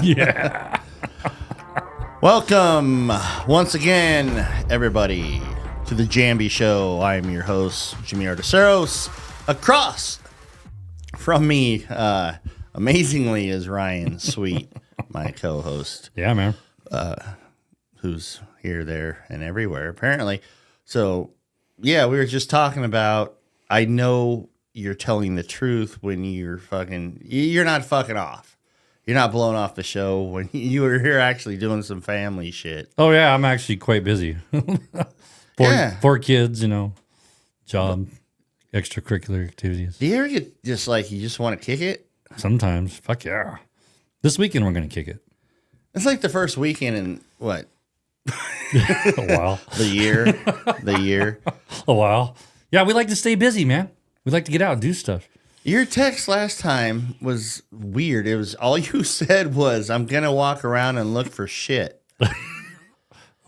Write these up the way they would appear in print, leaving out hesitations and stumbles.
Yeah. Welcome once again, everybody, to the Jamby Show. I am your host, Jimmy Arteseros. Across from me, amazingly, is Ryan Sweet, my co-host. Yeah, man. Who's here, there, and everywhere, apparently. So, yeah, we were just talking about, I know you're telling the truth when you're not fucking off. You're not blowing off the show when you were here actually doing some family shit. Oh, yeah, I'm actually quite busy. Four kids, job, extracurricular activities. Do you ever get just like, you just want to kick it? Sometimes. Fuck yeah. This weekend, we're going to kick it. It's like the first weekend in, what? A while. The year. A while. Yeah, we like to stay busy, man. We like to get out and do stuff. Your text last time was weird. It was all you said was, I'm going to walk around and look for shit.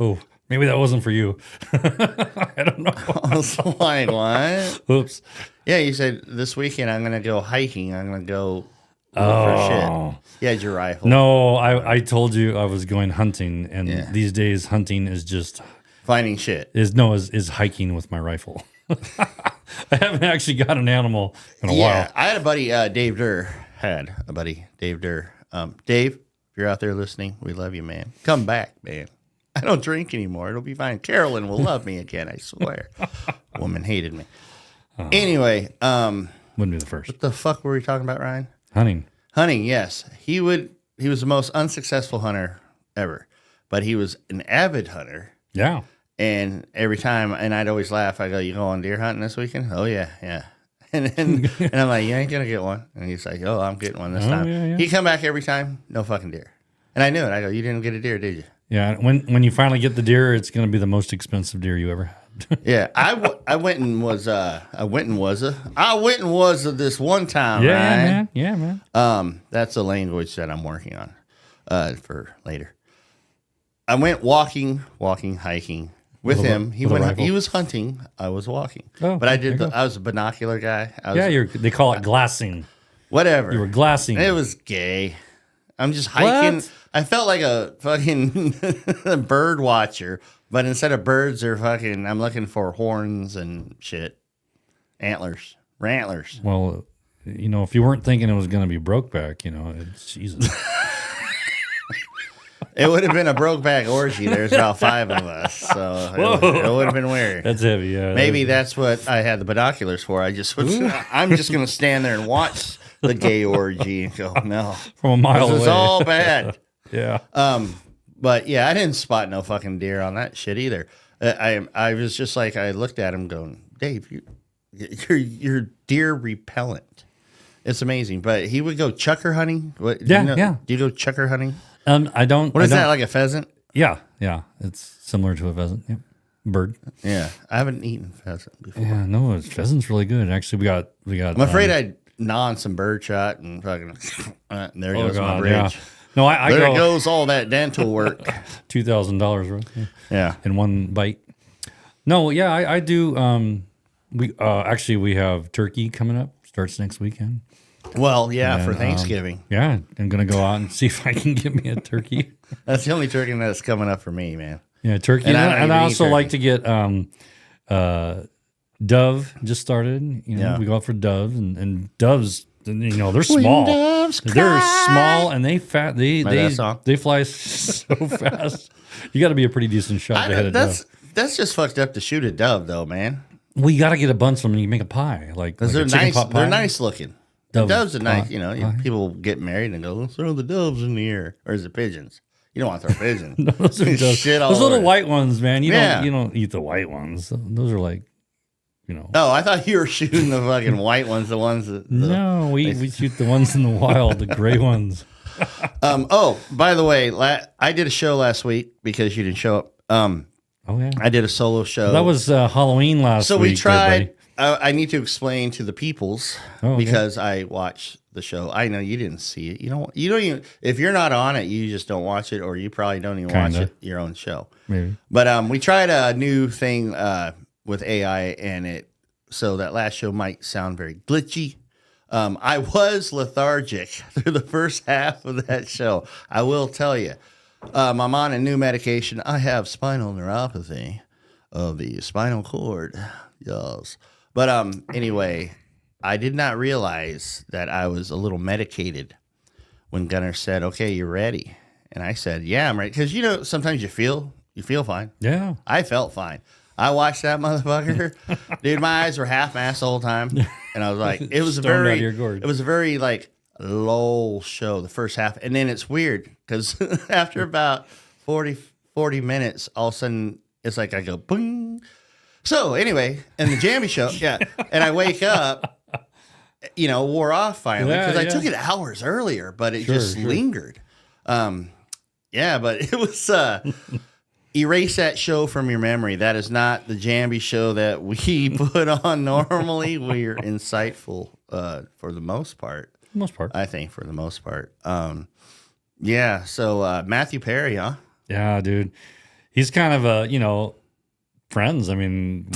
Oh, maybe that wasn't for you. I don't know. I was like, what? Oops. Yeah, you said this weekend I'm going to go hiking. I'm going to go look for shit. You had your rifle. No, I told you I was going hunting, and these days hunting is just finding shit. Is hiking with my rifle. I haven't actually got an animal in a while. I had a buddy, Dave Durr. Dave, if you're out there listening, we love you, man. Come back, man. I don't drink anymore. It'll be fine. Carolyn will love me again, I swear. Woman hated me. Anyway, wouldn't be the first. What the fuck were we talking about, Ryan? Hunting, yes. He was the most unsuccessful hunter ever, but he was an avid hunter. Yeah. And every time, and I'd always laugh. I go, "You going deer hunting this weekend?" "Oh yeah." And I'm like, "You ain't gonna get one." And he's like, "Oh, I'm getting one this time." Yeah. He come back every time, no fucking deer. And I knew it. I go, "You didn't get a deer, did you?" Yeah. When you finally get the deer, it's gonna be the most expensive deer you ever had. Yeah, I went and was this one time. Yeah, right? man. Yeah, man. That's the language that I'm working on for later. I went hiking. With him, he was hunting. I was walking, but I was a binocular guy. They call it glassing. Whatever. You were glassing. It was gay. I'm just hiking. What? I felt like a fucking bird watcher, but instead of birds, I'm looking for horns and shit, antlers, rantlers. Well, if you weren't thinking it was going to be Brokeback, it's Jesus. It would have been a Brokeback orgy. There's about 5 of us, so it would have been weird. That's heavy, yeah. Maybe that's what I had the binoculars for. I'm just going to stand there and watch the gay orgy and go, no. From a mile away. This is all bad. Yeah. But yeah, I didn't spot no fucking deer on that shit either. I was just like, I looked at him going, Dave, you're deer repellent. It's amazing. But he would go chucker hunting. Yeah. Do you go chucker hunting? I don't. What is that, like a pheasant? Yeah. It's similar to a pheasant. Yep. Bird. Yeah, I haven't eaten pheasant before. Yeah, no, pheasant's really good. Actually, we got. I'm afraid I'd gnaw on some bird shot and fucking. There goes my bridge. Yeah. No, I there goes all that dental work. $2,000 worth. Yeah, in one bite. No, yeah, I do. We have turkey coming up. Starts next weekend. Well, yeah, for Thanksgiving. Yeah, I'm going to go out and see if I can get me a turkey. That's the only turkey that's coming up for me, man. Yeah, turkey. And I also like to get dove just started. We go out for doves, and doves, they're small. They're small, and they fly so fast. You got to be a pretty decent shot to hit a dove. That's just fucked up to shoot a dove, though, man. Well, you got to get a bunch of them and you make a pie. Because they're nice. They're nice looking. Doves are nice. Pie. People get married and go, let's throw the doves in the air. Or is it pigeons? You don't want to throw pigeons. No, those are doves. Shit all those little over. white ones, man. You don't eat the white ones. Those are like, Oh, I thought you were shooting the fucking white ones, the ones that. No, we shoot the ones in the wild, the gray ones. By the way, I did a show last week because you didn't show up. Oh yeah, I did a solo show. Well, that was Halloween last week. So we tried. I need to explain to the peoples because I watched the show. I know you didn't see it. You don't even. If you're not on it, you just don't watch it, or you probably don't even watch it your own show. Maybe. But we tried a new thing with AI, and so that last show might sound very glitchy. I was lethargic through the first half of that show. I will tell you. I'm on a new medication. I have spinal neuropathy of the spinal cord. Yes. But anyway, I did not realize that I was a little medicated when Gunnar said, "Okay, you're ready." And I said, "Yeah, I'm ready." Because, sometimes you feel fine. Yeah. I felt fine. I watched that motherfucker. Dude, my eyes were half-mast the whole time. And I was like, it was a very like low show, the first half. And then it's weird because after about 40 minutes, all of a sudden it's like I go, boing. So anyway, and the Jamby show, yeah. And I wake up, wore off finally because I took it hours earlier, but it just lingered. Yeah, but it was erase that show from your memory. That is not the Jamby show that we put on normally. We're insightful for the most part. I think for the most part. Yeah, so Matthew Perry, huh? Yeah, dude. He's kind of a, Friends. I mean,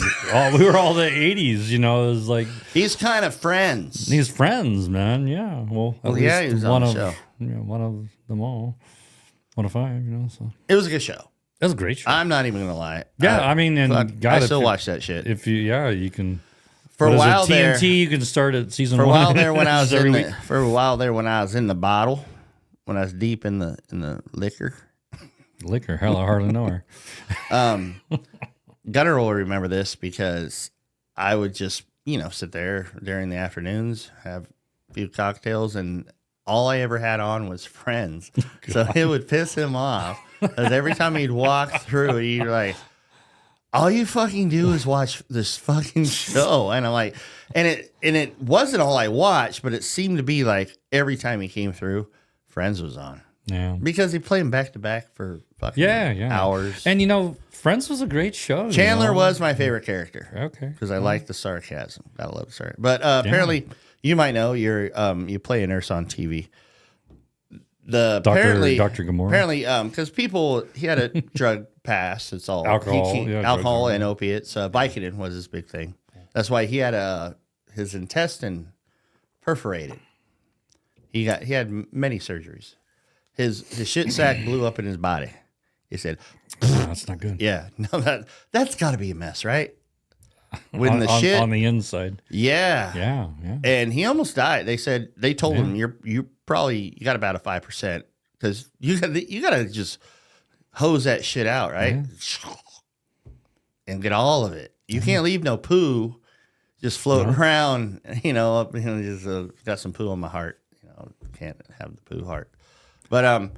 we were all the 80s, it was like... He's kind of Friends. He's Friends, man, yeah. Well, he was on the show. One of them all. One of five, so... It was a good show. It was a great show. I'm not even going to lie. Yeah, I still watch that shit. If you can... For a while there... TNT, you can start at season 1. For a while there when I was in the bottle, when I was deep in the liquor. Liquor, hell, I hardly know her. Gunnar will remember this because I would just, sit there during the afternoons, have a few cocktails, and all I ever had on was Friends. So it would piss him off because every time he'd walk through it, he'd be like, all you fucking do is watch this fucking show. And I'm like, and it wasn't all I watched, but it seemed to be like every time he came through, Friends was on. Yeah. Because he played them back to back for fucking hours. And Friends was a great show. Chandler was my favorite character. Okay. Because I like the sarcasm. Gotta love the sarcasm. But apparently, you might know you play a nurse on TV. Dr. Gamora. Apparently, because he had a drug pass. It's all alcohol and opiates. Vicodin was his big thing. That's why he had his intestine perforated. He had many surgeries. His shit sack blew up in his body. He said, "That's not good." Yeah, no, that's got to be a mess, right? When shit on the inside. Yeah. And he almost died. They told him you got about a 5% because you got to just hose that shit out, right? Yeah. And get all of it. You can't leave no poo just floating around. Just got some poo on my heart. Can't have the poo heart. But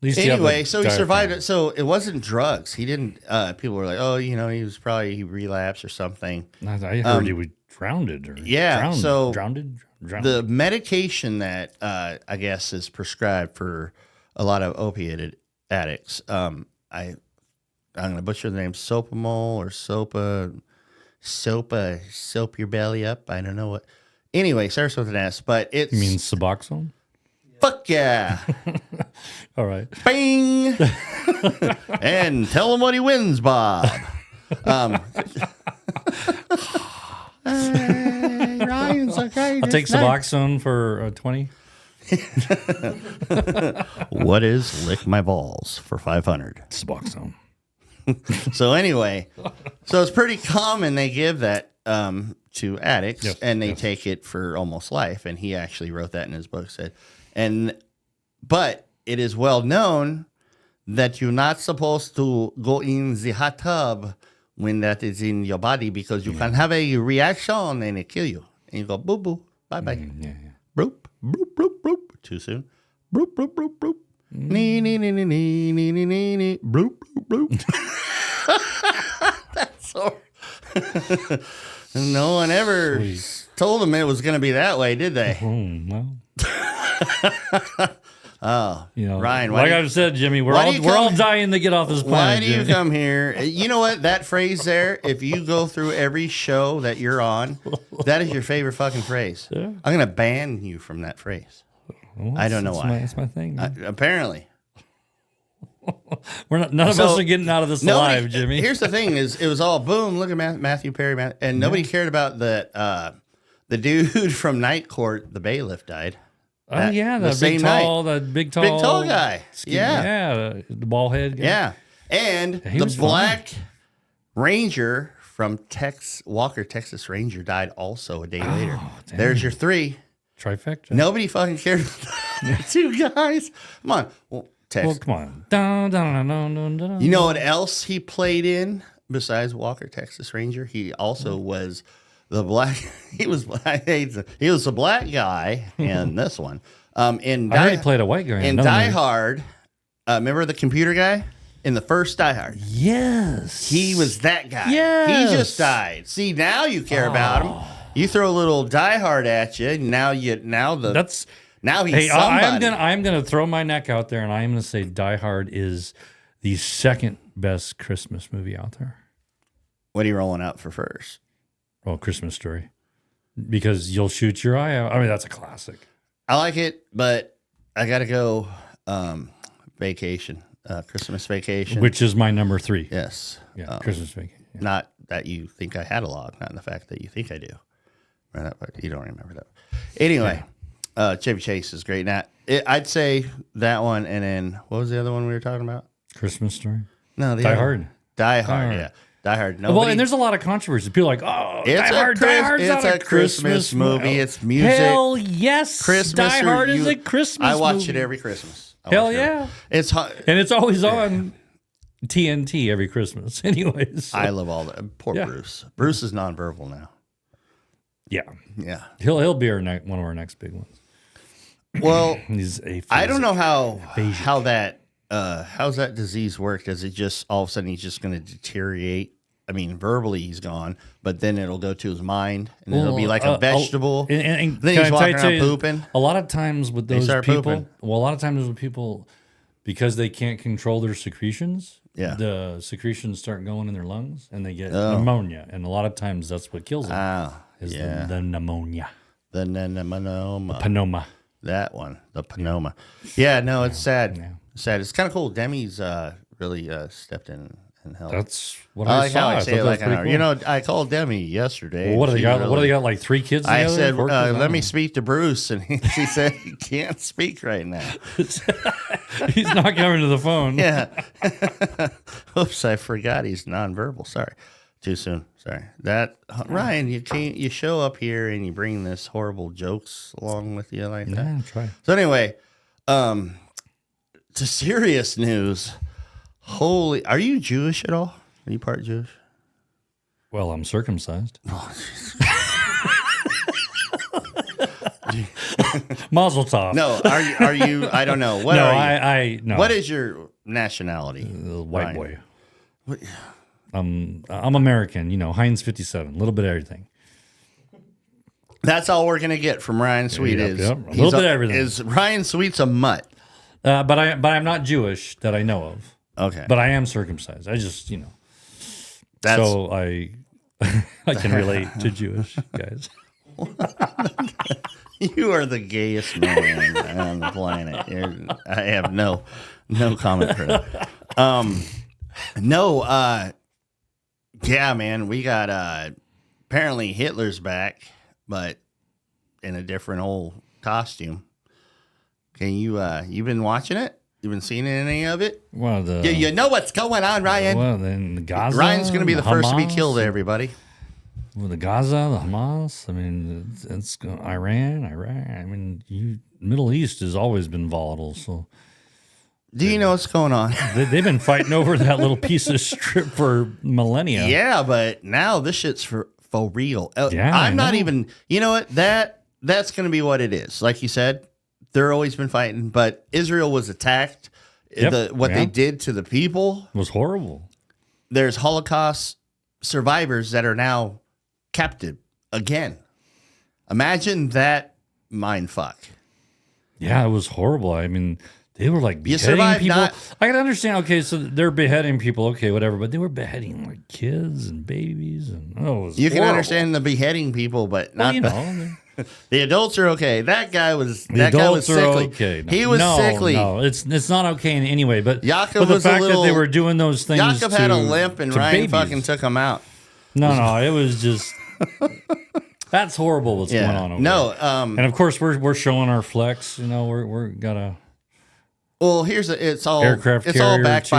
anyway, so he survived it. So it wasn't drugs. He didn't. People were like, "Oh, he relapsed or something." I heard he was drowned. Drowned. The medication that I guess is prescribed for a lot of opiate addicts. I'm going to butcher the name, Sopamol or soap your belly up. I don't know what. Anyway, starts with an S, but it's... You mean Suboxone? Fuck yeah. All right. Bing! And tell him what he wins, Bob. Ryan's okay. I'll take Suboxone for 20. What is lick my balls for 500? Suboxone. So anyway, it's pretty common they give that to addicts, and they take it for almost life. And he actually wrote that in his book. But it is well known that you're not supposed to go in the hot tub when that is in your body because you can have a reaction and it kill you. And you go boo boo, bye bye, broop broop broop broop. Too soon, broop broop broop broop. Nee nee nee nee nee nee nee nee broop broop broop. That's so. No one ever told him it was going to be that way, did they? No. Oh, Ryan. Like I've said, Jimmy, we're all dying to get off this planet. Why do you come here? You know what? That phrase there, if you go through every show that you're on, that is your favorite fucking phrase. Yeah. I'm going to ban you from that phrase. Well, I don't know why. That's my thing. Apparently. None of us are getting out of this alive, Jimmy. Here's the thing: it was all boom. Look at Matthew Perry, and nobody cared about the the dude from Night Court, the bailiff, died. Oh yeah, the big tall guy. Yeah, the bald head guy. Yeah, and the black ranger from Walker, Texas Ranger died also a day later. Dang. There's your 3. Trifecta. Nobody fucking cared about the 2 guys. Come on. Well, come on. Dun, dun, dun, dun, dun, you know what else he played in besides Walker, Texas Ranger? He also was the black. He was the black guy in this one. He played a white guy in Die Hard. Remember the computer guy in the first Die Hard? Yes, he was that guy. Yes, he just died. See, now you care about him. You throw a little Die Hard at you. Now he's somebody. I'm gonna throw my neck out there, and I'm gonna say Die Hard is the second best Christmas movie out there. What are you rolling out for first? Oh, Christmas Story, because you'll shoot your eye out. I mean, that's a classic. I like it, but I gotta go. Vacation, Christmas Vacation, which is my number 3. Yes, Christmas Vacation. Yeah. Not that you think I had a log, not in the fact that you think I do. You don't remember that. Anyway, Chevy Chase is great. Now, I'd say that one, and then what was the other one we were talking about? Christmas Story. No, Die Hard. Die Hard. Yeah, Die Hard. Well, and there's a lot of controversy. People are like, Die Hard's not a Christmas movie. It's music. Hell yes, Christmas. Die Hard is a Christmas. I watch it every Christmas. Hell yeah, it's hot, and it's always on TNT every Christmas. Anyways, I love all that. Poor Bruce. Bruce is nonverbal now. Yeah. He'll be one of our next big ones. Well, he's I don't know how that how's that disease work? Does it just all of a sudden he's just going to deteriorate? I mean, verbally he's gone, but then it'll go to his mind, and it'll be like a vegetable. And then he's walking around pooping. A lot of times with those people, because they can't control their secretions, the secretions start going in their lungs, and they get pneumonia. And a lot of times that's what kills them. The pneumonia. The pneumoma. Pneuma. That one. The pneuma. Yeah, no, it's sad. Yeah. Sad. It's kind of cool. Demi's really stepped in and helped. That's what I saw. How I say it like an hour. Cool. You know, I called Demi yesterday. Well, what do they got? What do they got? Like 3 kids together? I said, let me speak to Bruce. And she said, he can't speak right now. He's not coming to the phone. Yeah. Oops, I forgot he's nonverbal. Sorry. Too soon. Sorry. Ryan, you show up here and you bring this horrible jokes along with you like that. Yeah, try. So anyway, to serious news. Are you Jewish at all? Are you part Jewish? Well, I'm circumcised. Mazel tov. No, are you? I don't know. What No. What is your nationality? White boy. What? I'm American. You know, Heinz 57. A little bit of everything. That's all we're gonna get from Ryan Sweet. A little bit of everything. Is Ryan Sweet's a mutt? But I'm not Jewish that I know of. Okay. But I am circumcised. I just, so I can relate to Jewish guys. You are the gayest man on the planet. I have no comment for that. Yeah, man, we got apparently Hitler's back, but in a different old costume. Can you been watching it? You been seeing any of it? Well, you know what's going on, Ryan. Well, then Gaza. Ryan's going to be the first to be killed, everybody. Well, the Gaza, the Hamas. I mean, it's Iran, Iraq. I mean, Middle East has always been volatile. So, do you know what's going on? They've been fighting over that little piece of strip for millennia. Yeah, but now this shit's for real. Yeah, I'm not even. You know what? That's going to be what it is. Like you said. They're always been fighting, but Israel was attacked. They did to the people was horrible. There's Holocaust survivors that are now captive again. Imagine that mind fuck. Yeah, it was horrible. I mean, they were like beheading people. I can understand. Okay, so they're beheading people. Okay, whatever. But they were beheading like kids and babies, and it was you horrible. Can understand the beheading people, but not the adults are okay. That guy was sickly. Okay. No, he was sickly. No, it's not okay in any way. But Yaakov the fact that they were doing those things. Yaakov had a limp, and Ryan fucking took him out. No, it was just. That's horrible what's going on over there. And of course we're showing our flex. You know, we're got a. Well, it's all backed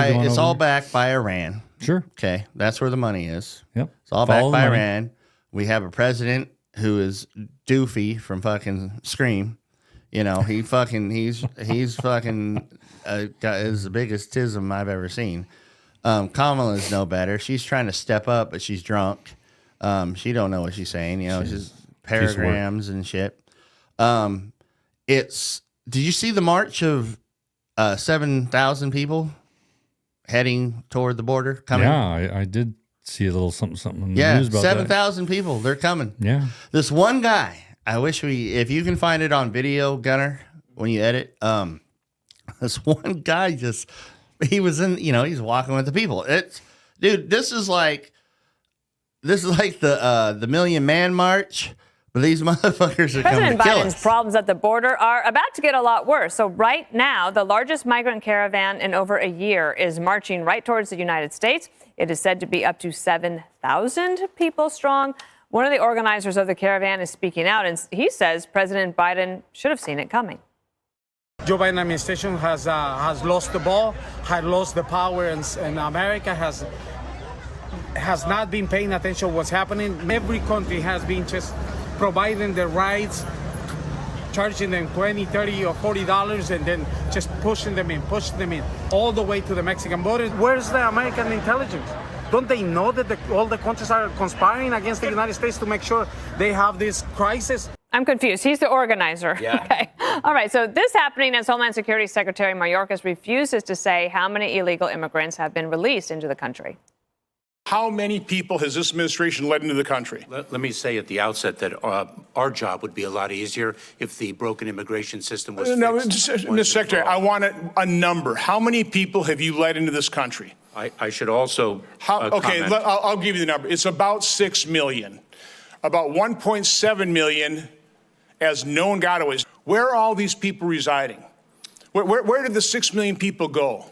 by Iran. Sure. Okay, that's where the money is. Yep. It's all backed by Iran. We have a president who is doofy from fucking Scream. You know, he's fucking is the biggest tism I've ever seen. Kamala's no better. She's trying to step up, but she's drunk. She don't know what she's saying. You know, it's just paragrams and shit. Did you see the march of 7,000 people heading toward the border coming? Yeah, I did see a little something in the news about 7,000 people. They're coming. Yeah. This one guy, I wish if you can find it on video, Gunner, when you edit, this one guy he's walking with the people. This is like the Million Man March, but these motherfuckers are coming to kill us. President Biden's problems at the border are about to get a lot worse. So right now, the largest migrant caravan in over a year is marching right towards the United States. It is said to be up to 7,000 people strong. One of the organizers of the caravan is speaking out, and he says President Biden should have seen it coming. Joe Biden administration has lost the ball, has lost the power, and America has not been paying attention to what's happening. Every country has been just providing the rights, charging them $20, $30, or $40, and then just pushing them in, all the way to the Mexican border. Where's the American intelligence? Don't they know that all the countries are conspiring against the United States to make sure they have this crisis? I'm confused. He's the organizer. Yeah. Okay. All right. So this happening as Homeland Security Secretary Mayorkas refuses to say how many illegal immigrants have been released into the country. How many people has this administration let into the country? Let me say at the outset that our job would be a lot easier if the broken immigration system was No, fixed. Mr. Secretary, I want a number. How many people have you let into this country? I should also okay, comment. I'll give you the number. It's about 6 million. About 1.7 million as known gotaways. Where are all these people residing? Where did the 6 million people go?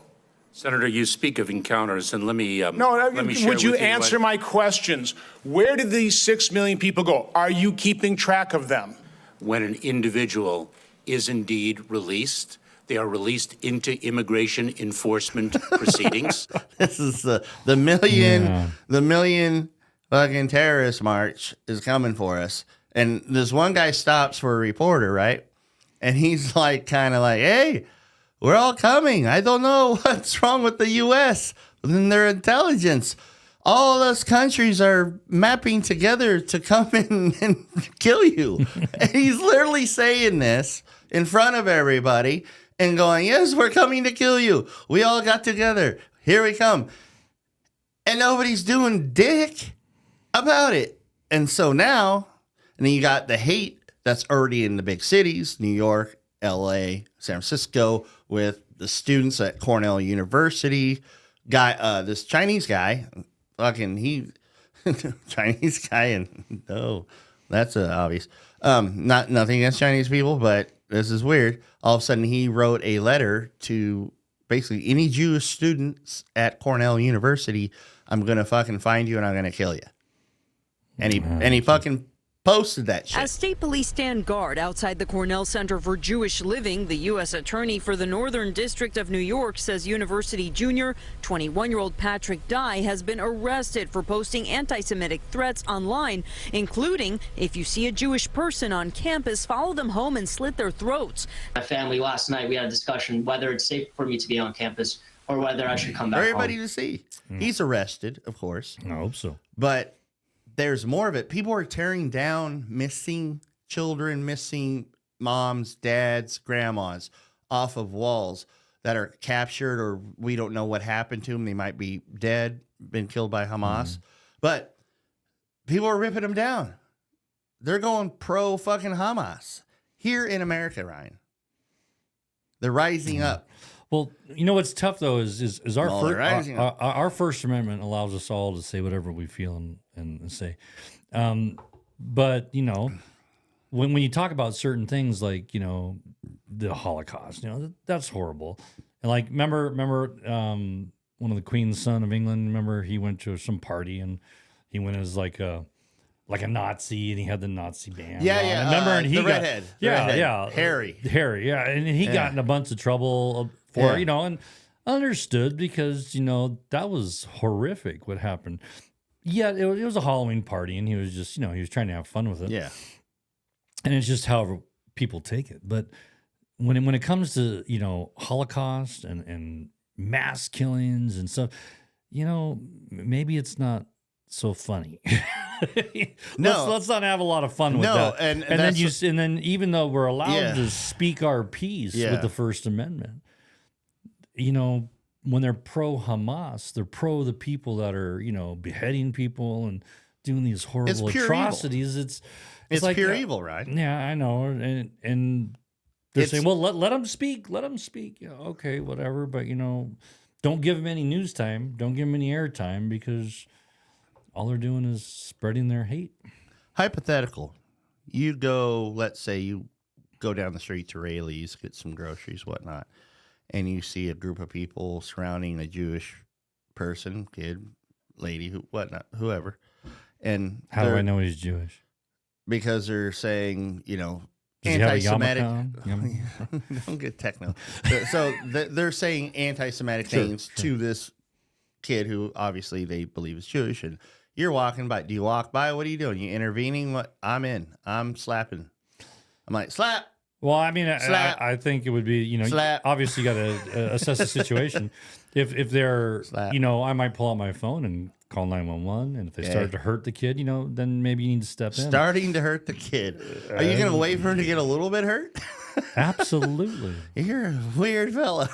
Senator, you speak of encounters, and let me share would you answer my questions? Where did these 6 million people go? Are you keeping track of them? When an individual is indeed released, they are released into immigration enforcement proceedings. This is the million fucking terrorist march is coming for us. And this one guy stops for a reporter, right? And he's kind of like, hey, we're all coming. I don't know what's wrong with the U.S. and their intelligence. All those countries are mapping together to come in and kill you. And he's literally saying this in front of everybody and going, yes, we're coming to kill you. We all got together. Here we come. And nobody's doing dick about it. And so now, and then you got the hate that's already in the big cities, New York, L.A., San Francisco, with the students at Cornell University. This Chinese guy, Chinese guy, and no, that's obvious. Nothing against Chinese people, but this is weird. All of a sudden, he wrote a letter to basically any Jewish students at Cornell University. I'm gonna fucking find you and I'm gonna kill you. And he fucking posted that shit. As state police stand guard outside the Cornell Center for Jewish Living, the U.S. Attorney for the Northern District of New York says University junior 21-year-old Patrick Dye has been arrested for posting anti-Semitic threats online, including, if you see a Jewish person on campus, follow them home and slit their throats. My family last night, we had a discussion whether it's safe for me to be on campus or whether I should come back Everybody home. To see. He's arrested, of course. I hope so. But there's more of it. People are tearing down missing children, missing moms, dads, grandmas off of walls that are captured, or we don't know what happened to them. They might be dead, been killed by Hamas. But people are ripping them down. They're going pro fucking Hamas here in America, Ryan. They're rising up. Well, you know what's tough though is our First Amendment allows us all to say whatever we feel and say, but you know, when you talk about certain things like the Holocaust, that's horrible. And like remember one of the Queen's son of England. Remember he went to some party and he went as like a like a Nazi, and he had the Nazi band. Yeah, on. yeah. Remember, and he the got redhead. yeah, Harry. Yeah, and he got in a bunch of trouble for and understood because that was horrific what happened. Yeah, it was a Halloween party, and he was just he was trying to have fun with it. Yeah, and it's just however people take it. But when it comes to Holocaust and mass killings and stuff, maybe it's not so funny. let's not have a lot of fun with that. And then even though we're allowed to speak our piece with the First Amendment, when they're pro Hamas, they're pro the people that are beheading people and doing these horrible atrocities. It's like pure evil, right? Yeah, I know, and they're saying, well, let them speak, Yeah, okay, whatever, but don't give them any news time, don't give them any air time, because all they're doing is spreading their hate. Hypothetical. Let's say you go down the street to Rayleigh's, get some groceries, whatnot, and you see a group of people surrounding a Jewish person, kid, lady, whoever. And how do I know he's Jewish? Because they're saying, does anti-Semitic. Don't get techno. So they're saying anti-Semitic things to this kid who obviously they believe is Jewish, and you're walking by. Do you walk by? What are you doing? You intervening? What? I'm in. I'm slapping. I'm like, slap. Well, I mean, I think it would be, slap. Obviously you got to assess the situation. If they're, slap. I might pull out my phone and call 911. And if they start to hurt the kid, then maybe you need to step in. Starting to hurt the kid. Are you going to wait for him to get a little bit hurt? Absolutely. You're a weird fella.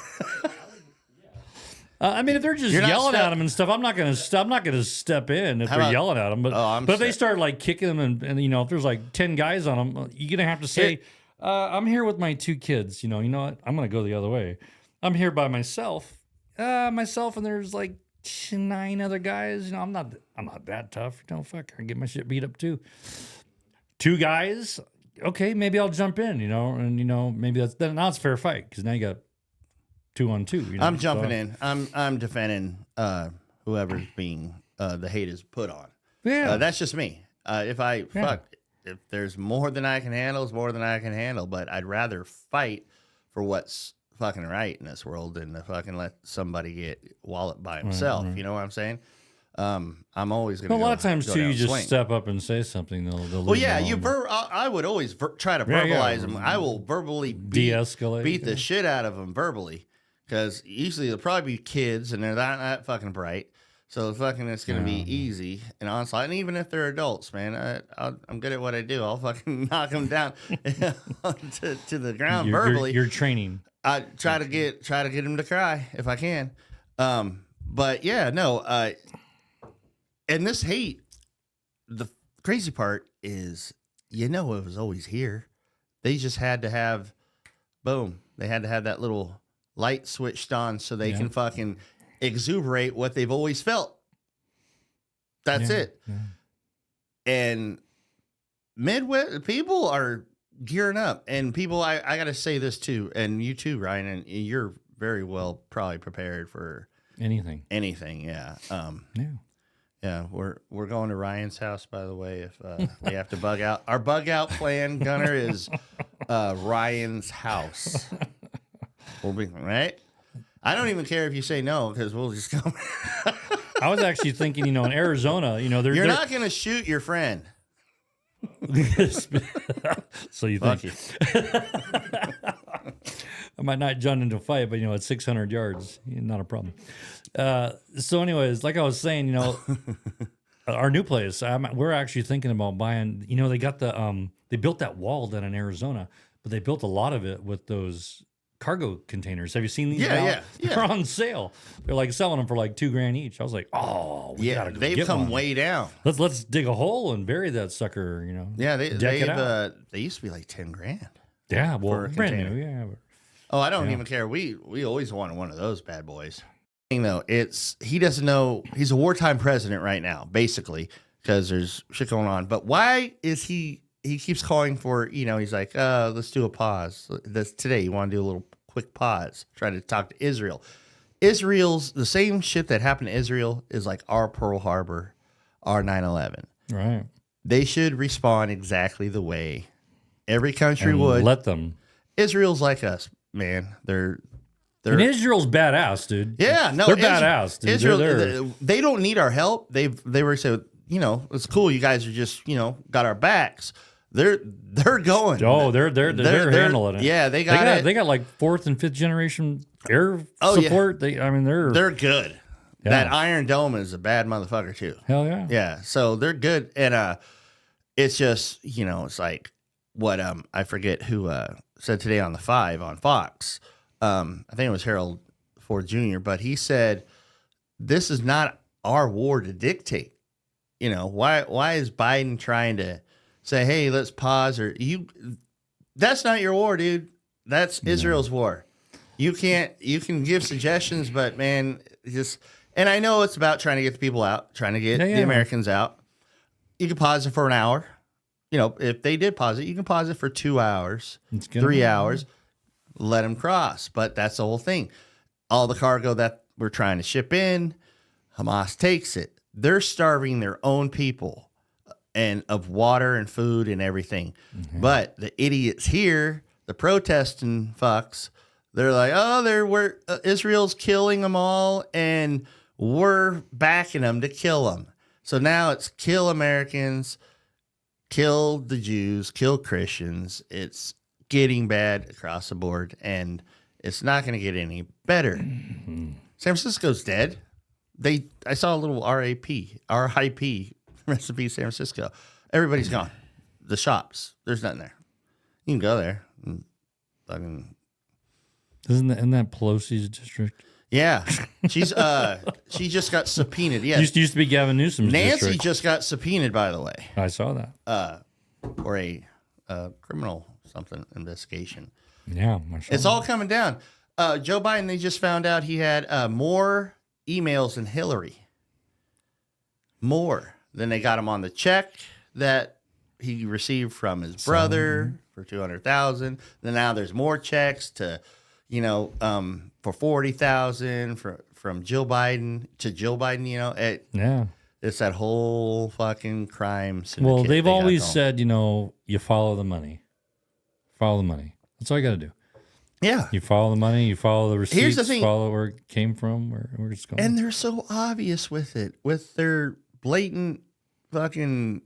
I mean, if they're just yelling at him and stuff, I'm not gonna step in if they're yelling at him. But if they start like kicking them and if there's like 10 guys on them, you're gonna have to say, I'm here with my 2 kids. You know what? I'm gonna go the other way. I'm here by myself, and there's like 9 other guys. I'm not that tough. Fuck, I get my shit beat up too. 2 guys, okay, maybe I'll jump in. And maybe now it's fair fight because now you got 2-on-2. I'm jumping in. I'm defending whoever's being the hate is put on. Yeah, that's just me. If there's more than I can handle, it's more than I can handle. But I'd rather fight for what's fucking right in this world than to fucking let somebody get walloped by himself. Right. You know what I'm saying? I'm always going to. A lot of times too, you just step up and say something. They'll well, yeah, I would always try to verbalize them. I will verbally de-escalate, beat the shit out of them verbally. Because usually they'll probably be kids and they're not that fucking bright. So it's going to be easy and onslaught. And even if they're adults, man, I'm good at what I do. I'll fucking knock them down to the ground verbally. You're training. I try to get them to cry if I can. But yeah, no. And this hate, the crazy part is, it was always here. They just had to have, boom, they had to have that little light switched on so they can fucking exuberate what they've always felt. That's it. Yeah. And Midwest people are gearing up, and people, I got to say this too, and you too, Ryan, and you're very well probably prepared for anything. Yeah. Yeah, we're going to Ryan's house, by the way, if we have to bug out. Our bug out plan, Gunner, is Ryan's house. We'll be right. I don't even care if you say no because we'll just come. I was actually thinking, in Arizona, you're not going to shoot your friend. So you think? I might not join into a fight, but at 600 yards, not a problem. So, anyways, like I was saying, our new place, we're actually thinking about buying. They got they built that wall down in Arizona, but they built a lot of it with those cargo containers. Have you seen these? Yeah. They're on sale. They're like selling them for like $2,000 each. I was like, oh, we gotta go they've come way down. Let's dig a hole and bury that sucker. Yeah, they used to be like $10,000. Yeah, well, brand new. Yeah. Oh, I don't even care. We always wanted one of those bad boys. Though he doesn't know he's a wartime president right now, basically, because there's shit going on. But why is he keeps calling for, he's like, let's do a pause. Today, you want to do a little quick pause, try to talk to Israel. Israel's, the same shit that happened to Israel is like our Pearl Harbor, our 9/11. Right. They should respond exactly the way every country would. Let them. Israel's like us, man. And Israel's badass, dude. Yeah, no, they're badass, dude. Israel, they don't need our help. They were so, it's cool. You guys are just, got our backs. They're going. Oh, they're handling it. Yeah, they got it. They got like 4th and 5th generation air support. Yeah. They're good. Yeah. That Iron Dome is a bad motherfucker too. Hell yeah. Yeah. So they're good. And it's just, it's like what I forget who said today on the 5 on Fox. I think it was Harold Ford Jr., but he said, this is not our war to dictate. Why is Biden trying to say, hey, let's pause, or that's not your war, dude. That's Israel's war. You can give suggestions, but man, and I know it's about trying to get the people out, trying to get the Americans out. You can pause it for an hour. If they did pause it, you can pause it for 2 hours, 3 hours, let them cross. But that's the whole thing. All the cargo that we're trying to ship in, Hamas takes it. They're starving their own people and of water and food and everything. Mm-hmm. But the idiots here, the protesting fucks, they're like, oh, Israel's killing them all, and we're backing them to kill them. So now it's kill Americans, kill the Jews, kill Christians. It's getting bad across the board, and it's not going to get any better. Mm-hmm. San Francisco's dead. I saw a little RIP recipe San Francisco. Everybody's gone. The shops, there's nothing there. You can go there. And fucking. Isn't that Pelosi's district? Yeah, she's she just got subpoenaed. Yeah, used to be Gavin Newsom's Nancy district. Just got subpoenaed, by the way. I saw that. For a criminal investigation. Yeah, it's all coming down. Joe Biden, they just found out he had more emails than Hillary. More than they got him on the check that he received from his brother for $200,000. Then now there's more checks to, for $40,000 from Jill Biden to Jill Biden. It's that whole fucking crime syndicate. Well, they've always said, you follow the money. Follow the money. That's all you got to do. Yeah. You follow the money, you follow the receipts, Here's the thing. Follow where it came from, where it's going. And they're so obvious with it, with their blatant fucking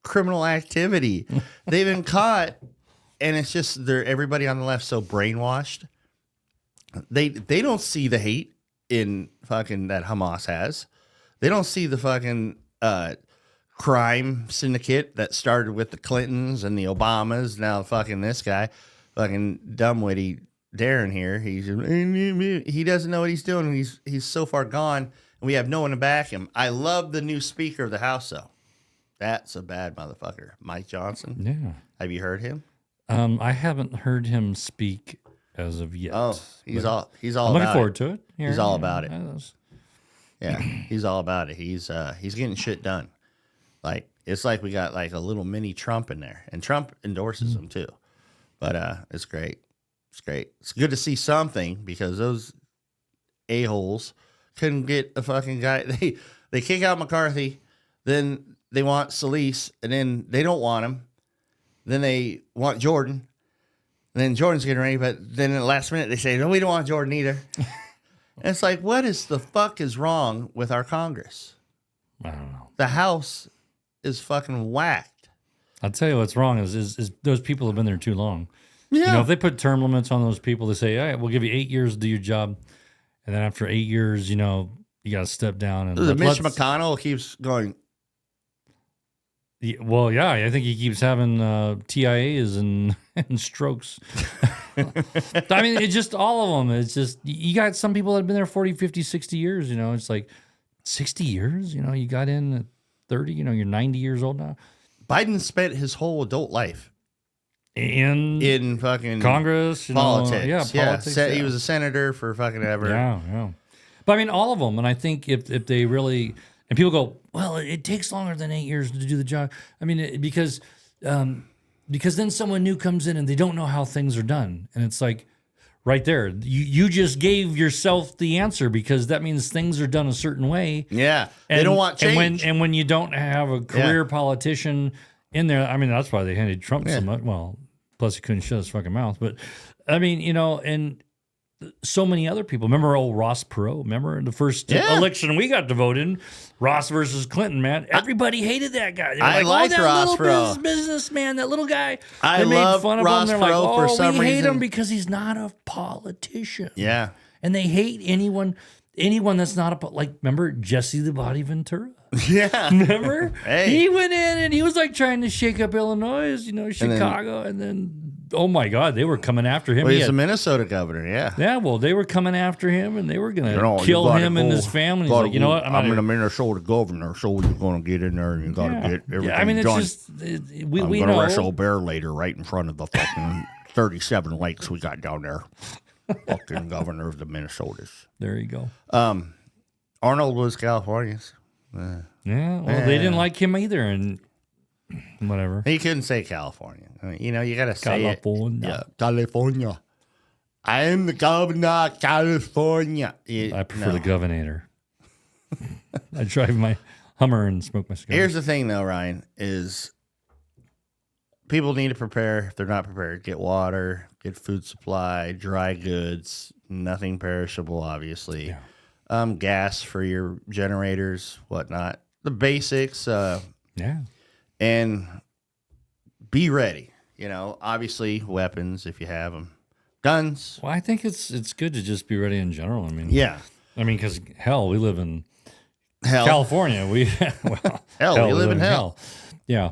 criminal activity. They've been caught, and it's just everybody on the left so brainwashed. They don't see the hate in fucking that Hamas has. They don't see the fucking crime syndicate that started with the Clintons and the Obamas. Now fucking this guy, fucking dumbwitty Darren here. He doesn't know what he's doing. He's so far gone, and we have no one to back him. I love the new Speaker of the House, though. That's a bad motherfucker, Mike Johnson. Yeah. Have you heard him? I haven't heard him speak as of yet. Oh, he's all. I'm looking forward to it. He's all about it. Yeah, he's all about it. He's getting shit done. Like it's like we got like a little mini Trump in there, and Trump endorses him too. But it's great. It's great. It's good to see something because those a-holes couldn't get a fucking guy. They kick out McCarthy, then they want Solis, and then they don't want him. Then they want Jordan, and then Jordan's getting ready, but then at the last minute they say, no, we don't want Jordan either. And it's like, what is the fuck is wrong with our Congress? I don't know. The House is fucking whacked. I'll tell you what's wrong is those people have been there too long. Yeah. If they put term limits on those people, they say, all right, we'll give you 8 years to do your job. And then after 8 years, you got to step down. And Mitch McConnell keeps going. Well, yeah, I think he keeps having TIAs and strokes. I mean, it's just all of them. It's just, you got some people that have been there 40, 50, 60 years, it's like 60 years, you got in at 30, you're 90 years old now. Biden spent his whole adult life in fucking Congress, politics. Politics. He was a senator for fucking ever. Yeah. But I mean, all of them. And I think if they really, and people go, well, it takes longer than 8 years to do the job. I mean, because then someone new comes in and they don't know how things are done. And it's like, right there. You just gave yourself the answer because that means things are done a certain way. Yeah. They don't want change. And when you don't have a career politician in there, I mean, that's why they handed Trump so much. Well, plus he couldn't shut his fucking mouth. But I mean, and so many other people. Remember old Ross Perot? Remember the first election we got to vote in? Ross versus Clinton, man. Everybody hated that guy. I liked Ross Perot. Businessman, that little guy. I love Ross Perot for some reason. We hate him because he's not a politician. Yeah. And they hate anyone that's not remember Jesse the Body Ventura? Yeah. Remember? Hey. He went in and he was like trying to shake up Illinois, Chicago, and then oh my God, they were coming after him. Well, he's a Minnesota governor, yeah. Yeah, well, they were coming after him, and they were going to kill him and his family. He's like, you know what? I'm a Minnesota governor, so you're going to get in there and you got to get everything done. I mean, it's just, we know. I'm going to wrestle a bear later right in front of the fucking 37 lakes we got down there. Fucking governor of the Minnesotas. There you go. Arnold was California's. Well, they didn't like him either, and whatever. He couldn't say California. I mean, you got to say California. Yeah, California. I am the governor of California. I prefer the governor. I drive my Hummer and smoke my cigar. Here's the thing, though, Ryan, is people need to prepare. If they're not prepared, get water, get food supply, dry goods, nothing perishable, obviously. Yeah. Gas for your generators, whatnot. The basics. And be ready. Obviously weapons if you have them. Guns. Well, I think it's good to just be ready in general. I mean, because hell, we live in California. We live in hell. Yeah.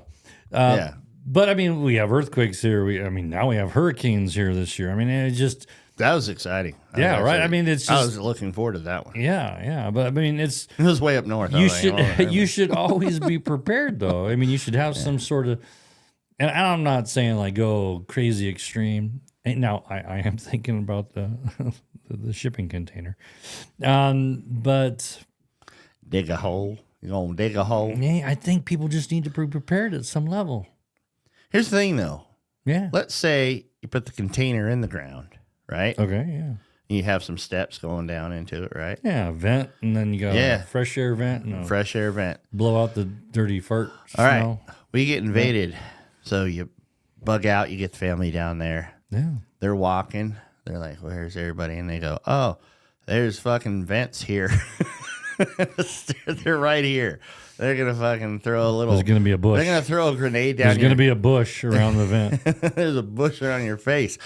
But I mean, we have earthquakes here. Now we have hurricanes here this year. I mean, it just. That was exciting. Right. I mean, it's just, I was looking forward to that one. Yeah. But I mean, it was way up north. You should always be prepared, though. I mean, you should have some sort of, and I'm not saying go crazy extreme. Now, I am thinking about the shipping container, but dig a hole. You gonna dig a hole? Yeah, I think people just need to be prepared at some level. Here's the thing, though. Yeah. Let's say you put the container in the ground. Right? Okay, yeah. You have some steps going down into it, right? Yeah, vent, and then you got a fresh air vent. And fresh air vent. Blow out the dirty fart All smell. Right. We get invaded, so you bug out, you get the family down there. Yeah. They're walking. They're like, where's everybody? And they go, oh, there's fucking vents here. They're right here. They're going to fucking throw a little. There's going to be a bush. They're going to throw a grenade down. There's going to be a bush around the vent. There's a bush around your face.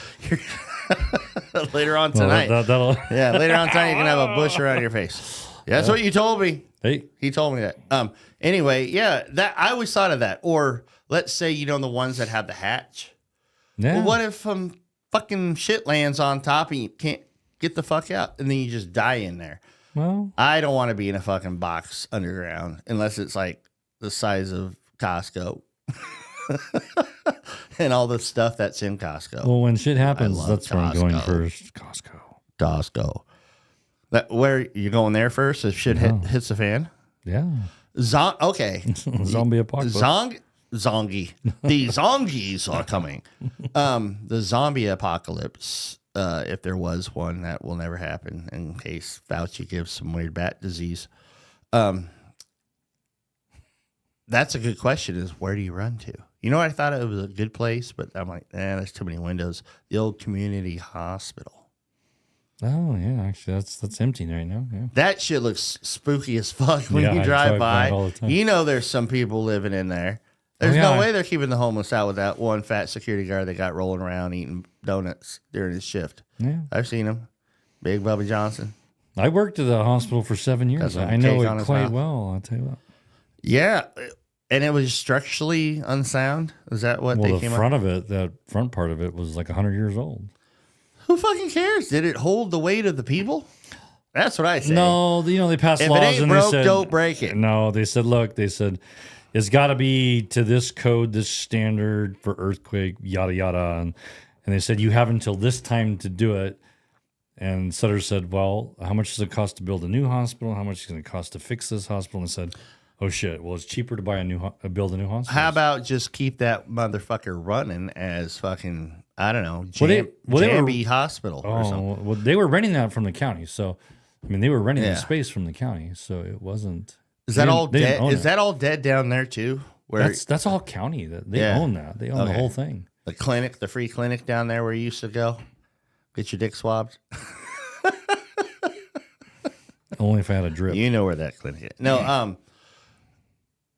Later on tonight. Later on tonight, you're going to have a bush around your face. That's what you told me. Hey. He told me that. Anyway, that I always thought of that. Or let's say, the ones that have the hatch. Yeah. Well, what if fucking shit lands on top and you can't get the fuck out and then you just die in there? Well, I don't want to be in a fucking box underground unless it's like the size of Costco. And all the stuff that's in Costco. Well, when shit happens, that's where I'm going first. Costco. Where you going there first if shit hits the fan? Yeah. Okay. Zombie apocalypse. Zongi. The zongies are coming. The zombie apocalypse, if there was one, that will never happen in case Fauci gives some weird bat disease. That's a good question is where do you run to? I thought it was a good place, but I'm like, there's too many windows. The old community hospital. Oh, yeah. Actually, that's empty right now. Yeah. That shit looks spooky as fuck when you drive by. All the time. There's some people living in there. There's no way they're keeping the homeless out with that one fat security guard they got rolling around eating donuts during his shift. Yeah. I've seen him. Big Bubba Johnson. I worked at the hospital for 7 years. I know it quite well, I'll tell you what. Yeah. And it was structurally unsound? Is that what they came up with? That front part of it was like 100 years old. Who fucking cares? Did it hold the weight of the people? That's what I say. No, they passed if laws it ain't and broke, they said, don't break it. No, they said, it's got to be to this code, this standard for earthquake, yada, yada. And they said, you have until this time to do it. And Sutter said, well, how much does it cost to build a new hospital? How much is it going to cost to fix this hospital? And I said, oh, shit. Well, it's cheaper to buy build a new hospital. How about just keep that motherfucker running as fucking I don't know, Jamby Hospital or something. Well, they were renting that from the county. So, I mean, they were renting the space from the county. So it wasn't. Is that all dead? Is that all dead down there too? Where that's all county. They own that. They own the whole thing. The clinic, the free clinic down there where you used to go, get your dick swabbed. Only if I had a drip. You know where that clinic is. No,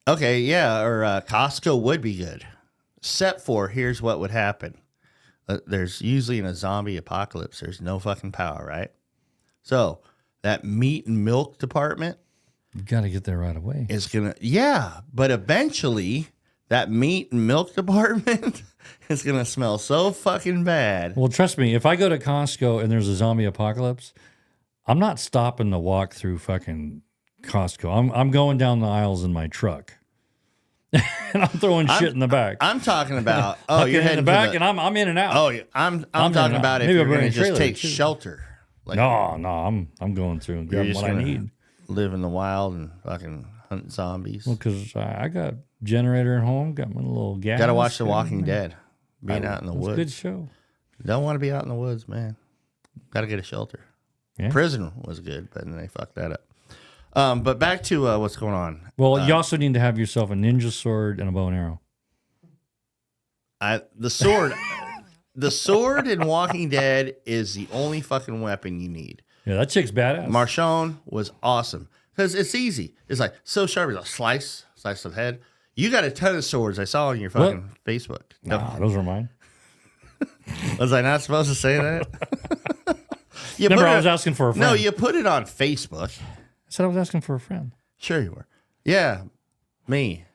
okay, yeah, or Costco would be good. Except for, here's what would happen. There's usually in a zombie apocalypse, there's no fucking power, right? So that meat and milk department, you got to get there right away. Is but eventually that meat and milk department is gonna smell so fucking bad. Well, trust me, if I go to Costco and there's a zombie apocalypse, I'm not stopping to walk through fucking Costco. I'm going down the aisles in my truck. And I'm throwing shit in the back. I'm talking about you're heading in the back, and I'm in and out. Oh, I'm talking about if you're going to just take shelter. Like, no, I'm going through and grabbing what I need. Live in the wild and fucking hunt zombies. Well, because I got generator at home, got my little gas. Got to watch The Walking Dead. Being out in the woods. Good show. Don't want to be out in the woods, man. Got to get a shelter. Yeah. Prison was good, but then they fucked that up. But back to what's going on. Well, you also need to have yourself a ninja sword and a bow and arrow. The sword in Walking Dead is the only fucking weapon you need. Yeah, that chick's badass. Marshawn was awesome because it's easy. It's like so sharp. It's a slice of head. You got a ton of swords. I saw on your fucking Facebook. Nah, those were mine. Was I not supposed to say that? Remember, I was asking for a friend. No, you put it on Facebook. I said I was asking for a friend. Sure you were. Yeah, me.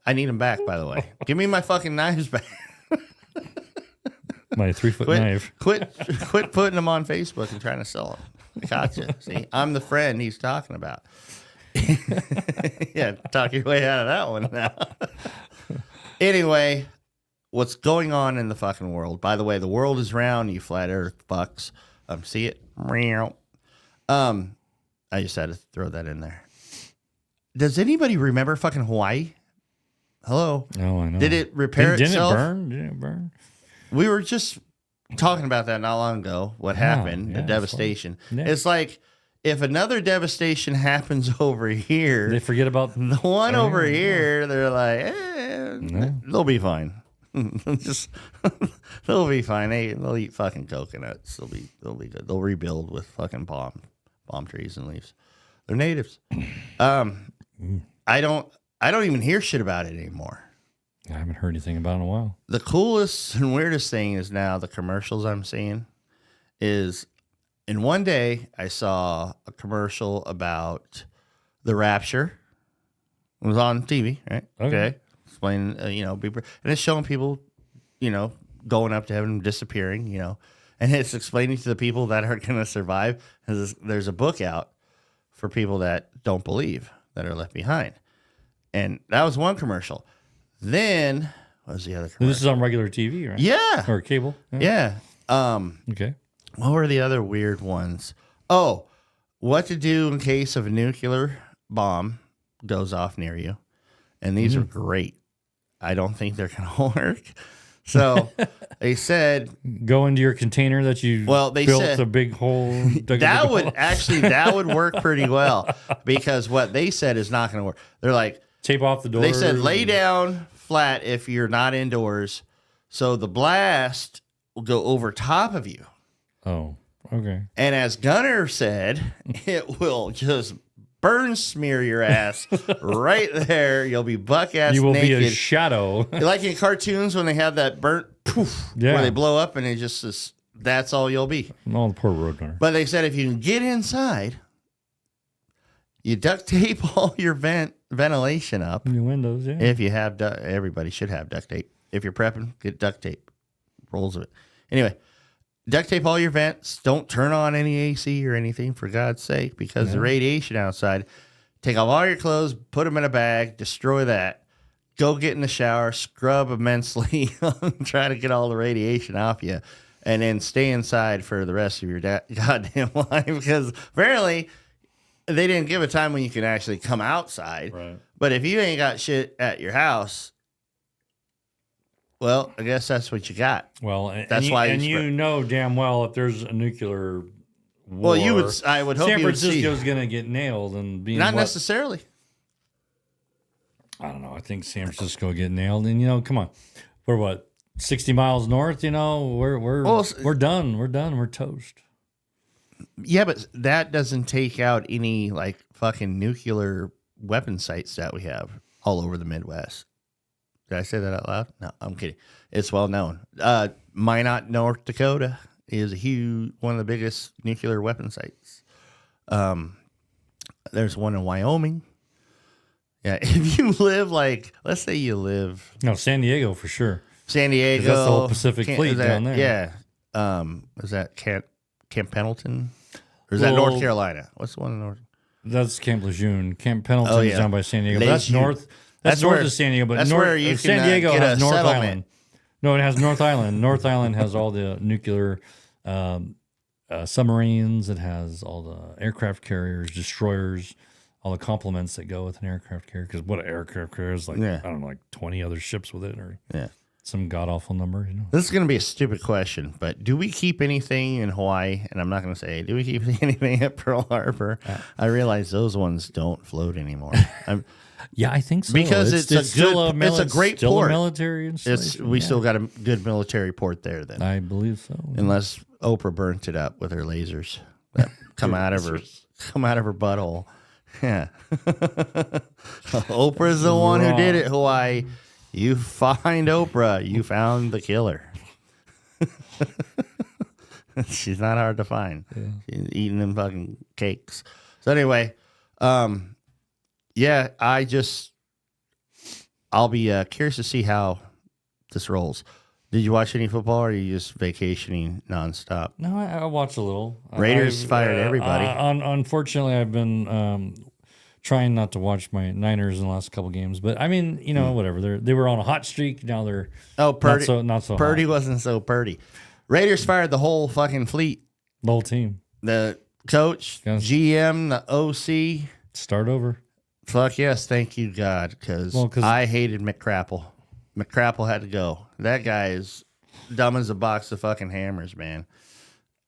I need them back, by the way. Give me my fucking knives back. My 3-foot knife. Quit putting them on Facebook and trying to sell them. I gotcha. See, I'm the friend he's talking about. Yeah, talk your way out of that one now. Anyway, what's going on in the fucking world? By the way, the world is round, you flat earth fucks. See it? I just had to throw that in there. Does anybody remember fucking Hawaii? Hello? Oh, I know. Did it repair itself? Didn't it burn? We were just talking about that not long ago. What happened? The devastation. It's like if another devastation happens over here, they forget about the one over here. They're like, they'll be fine. Just they'll be fine. They'll eat fucking coconuts. They'll be good. They'll rebuild with fucking palm trees and leaves. They're natives. I don't even hear shit about it anymore. I haven't heard anything about it in a while. The coolest and weirdest thing is now the commercials I'm seeing is in one day I saw a commercial about the rapture. It was on TV, right? Okay. Explaining, and it's showing people, going up to heaven, disappearing, and it's explaining to the people that are going to survive. There's a book out for people that don't believe, that are left behind. And that was one commercial. Then, what was the other commercial? This is on regular TV, right? Yeah. Or cable? Yeah. Okay. What were the other weird ones? Oh, what to do in case of a nuclear bomb goes off near you. And these are great. I don't think they're going to work. So they said, go into your container that you built a big hole. That would work pretty well because what they said is not going to work. They're like, tape off the doors. They said lay down flat if you're not indoors, so the blast will go over top of you. Oh, okay. And as Gunner said, it will just smear your ass right there. You'll be buck ass naked. You will be a shadow. Like in cartoons when they have that burnt poof where they blow up and it just that's all you'll be. Oh, the poor roadrunner. But they said if you can get inside, you duct tape all your ventilation up. Your windows, yeah. If you have, everybody should have duct tape. If you're prepping, get duct tape. Rolls of it. Anyway, duct tape all your vents. Don't turn on any AC or anything, for God's sake, because the radiation outside. Take off all your clothes, put them in a bag, destroy that. Go get in the shower, scrub immensely, try to get all the radiation off you, and then stay inside for the rest of your goddamn life. Because apparently they didn't give a time when you can actually come outside. Right. But if you ain't got shit at your house, Well, I guess that's what you got. Well, that's why. And you know damn well if there's a nuclear war, well, I would hope San you would see. Francisco's going to get nailed and be not necessarily. I don't know. I think San Francisco will get nailed, and come on, we're what 60 miles north. We're done. We're done. We're toast. Yeah, but that doesn't take out any like fucking nuclear weapon sites that we have all over the Midwest. Did I say that out loud? No, I'm kidding. It's well known. Minot, North Dakota is one of the biggest nuclear weapon sites. There's one in Wyoming. Yeah, if you live let's say you live. No, San Diego for sure. San Diego. That's the whole Pacific Fleet down there. Yeah. Is that Camp Pendleton? Or is that North Carolina? What's the one in North? That's Camp Lejeune. Camp Pendleton is down by San Diego. That's north. That's north of San Diego, but that's where you San can, Diego get has a North settlement. Island. No, it has North Island. North Island has all the nuclear submarines. It has all the aircraft carriers, destroyers, all the complements that go with an aircraft carrier. Because what an aircraft carrier is I don't know, 20 other ships with it, or some god awful number. This is going to be a stupid question, but do we keep anything in Hawaii? And I'm not going to say, do we keep anything at Pearl Harbor? I realize those ones don't float anymore. Yeah, I think so. Because it's a great port. A military installation. We still got a good military port there then. I believe so. Unless Oprah burnt it up with her lasers that come out of her butthole. Yeah. Oprah's the one who did it, Hawaii. You find Oprah, you found the killer. She's not hard to find. Yeah. She's eating them fucking cakes. So anyway, yeah, I'll be curious to see how this rolls. Did you watch any football, or are you just vacationing nonstop? No, I watched a little. Raiders fired everybody. Unfortunately, I've been trying not to watch my Niners in the last couple games, but I mean, whatever. They were on a hot streak. Now they're Purdy, not so Purdy hot. wasn't so Purdy. Raiders fired the whole fucking fleet. The whole team. The coach, GM, the OC. Start over. Fuck yes, thank you, God, because I hated McCrapple. McCrapple had to go. That guy is dumb as a box of fucking hammers, man.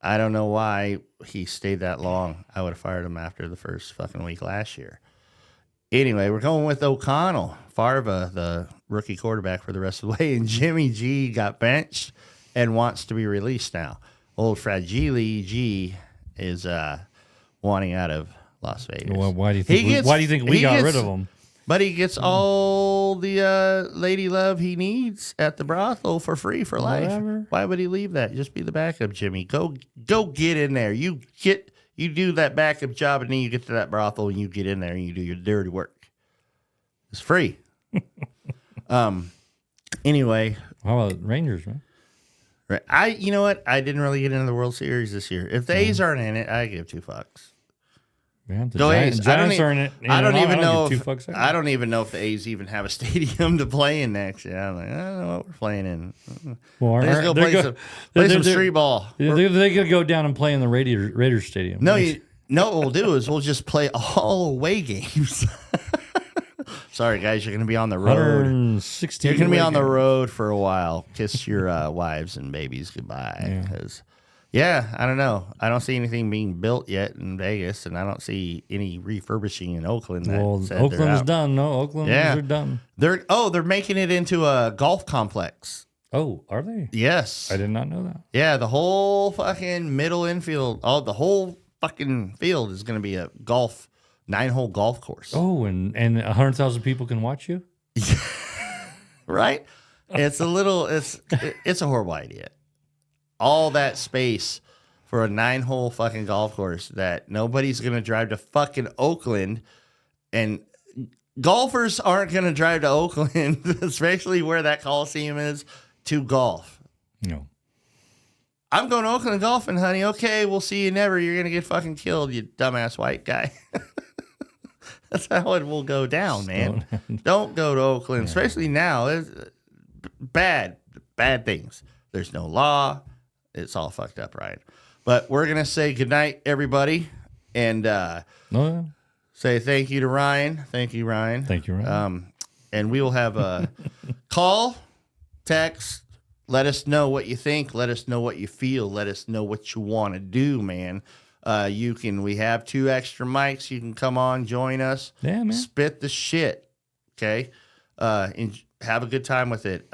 I don't know why he stayed that long. I would have fired him after the first fucking week last year. Anyway, we're going with O'Connell, Farva, the rookie quarterback for the rest of the way, and Jimmy G got benched and wants to be released now. Old Fragile G is wanting out of Las Vegas. Well, why do you think we got rid of him? But he gets all the lady love he needs at the brothel for free for life. Why would he leave that? Just be the backup, Jimmy. Go get in there. You do that backup job, and then you get to that brothel, and you get in there, and you do your dirty work. It's free. Anyway. How about Rangers, man? Right. You know what? I didn't really get into the World Series this year. If the A's aren't in it, I give two fucks. Yeah, Giants are in it. I don't even know if the A's even have a stadium to play in next year. I'm like, I don't know what we're playing in. Well, let's go play some street ball. They're gonna go down and play in the Raiders stadium. No, what we'll do is we'll just play all away games. Sorry, guys, you're gonna be on the road. You're gonna be on the road for a while. Kiss your wives and babies goodbye. Because. Yeah, I don't know. I don't see anything being built yet in Vegas, and I don't see any refurbishing in Oakland. Oakland's done. No, Oakland are done. They're making it into a golf complex. Oh, are they? Yes. I did not know that. Yeah, the whole fucking middle infield, the whole fucking field is going to be a 9-hole golf course. Oh, and 100,000 people can watch you? Right? It's a horrible idea. All that space for a 9-hole fucking golf course that nobody's going to drive to fucking Oakland, and golfers aren't going to drive to Oakland, especially where that Coliseum is, to golf. No. I'm going to Oakland golfing, honey. Okay, we'll see you never. You're going to get fucking killed, you dumbass white guy. That's how it will go down, man. Don't go to Oakland, especially now. It's bad things. There's no law. It's all fucked up, right? But we're going to say goodnight, everybody, and say thank you to Ryan. Thank you, Ryan. Thank you, Ryan. And we will have a call text. Let us know what you think. Let us know what you feel. Let us know what you want to do, man. We have 2 extra mics. You can come on, join us. Yeah, man. Spit the shit. Okay. And have a good time with it.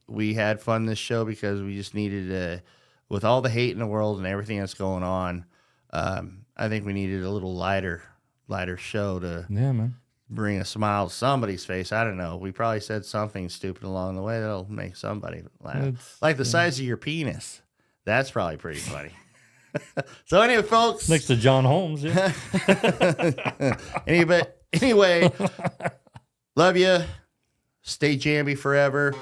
We had fun this show because we just needed with all the hate in the world and everything that's going on. I think we needed a little lighter show to bring a smile to somebody's face. I don't know. We probably said something stupid along the way that'll make somebody laugh. Like the size of your penis. That's probably pretty funny. So anyway, folks. Next to John Holmes. Yeah. Anyway, love you. Stay Jamby forever.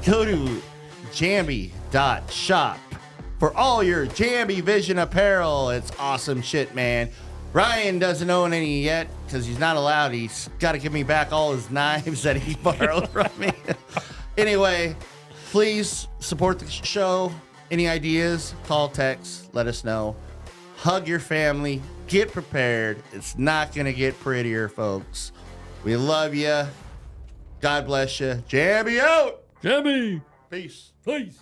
Go to jamby.shop for all your JambyVision apparel. It's awesome shit, man. Ryan doesn't own any yet because he's not allowed. He's got to give me back all his knives that he borrowed from me. Anyway, please support the show. Any ideas, call, text, let us know. Hug your family. Get prepared. It's not going to get prettier, folks. We love you. God bless you. Jamby out. Jamby. Peace. Peace.